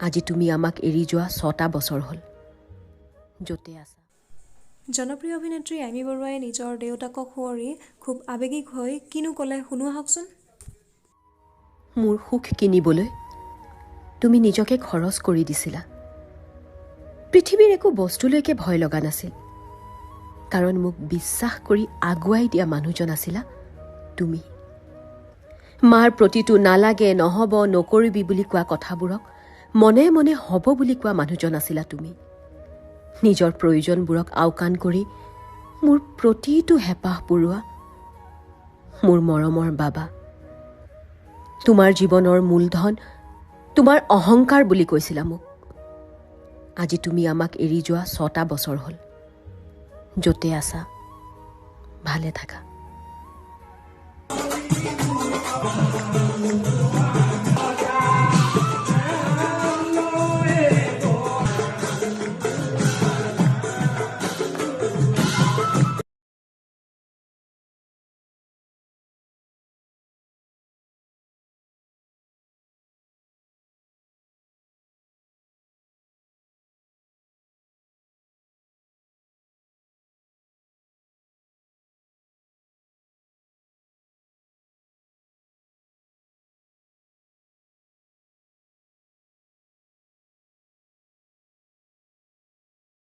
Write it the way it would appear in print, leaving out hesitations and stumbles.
আজি তুমি আমাক এৰি যোৱা 6টা বছৰ হ'ল য'তে আছা। জনপ্ৰিয় অভিনেত্ৰী এমি বৰুৱাই নিজৰ দেউতাকক সোঁৱৰি খুব আৱেগিক হৈ কিনো ক'লে শুনো আহকচোন। মোৰ সুখ কিনিবলৈ তুমি নিজকে খৰচ কৰি দিছিলা। পৃথিৱীৰ একো বস্তুলৈকে ভয় লগা নাছিল, কাৰণ মোক বিশ্বাস কৰি আগুৱাই দিয়া মানুহজন আছিলা তুমি। মাৰ প্ৰতিটো নালাগে, নহ'ব, নকৰিবি বুলি কোৱা কথাবোৰক মনে মনে হ'ব বুলি কোৱা মানুহজন আছিলা তুমি। নিজৰ প্ৰয়োজনবোৰক আওকাণ কৰি মোৰ প্ৰতিটো হেঁপাহ পূৰোৱা মোৰ মৰমৰ বাবা। তোমাৰ জীৱনৰ মূলধন তোমাৰ অহংকাৰ বুলি কৈছিলা মোক। আজি তুমি আমাক এৰি যোৱা 6টা বছৰ হ'ল য'তে আছা ভালে থাকা।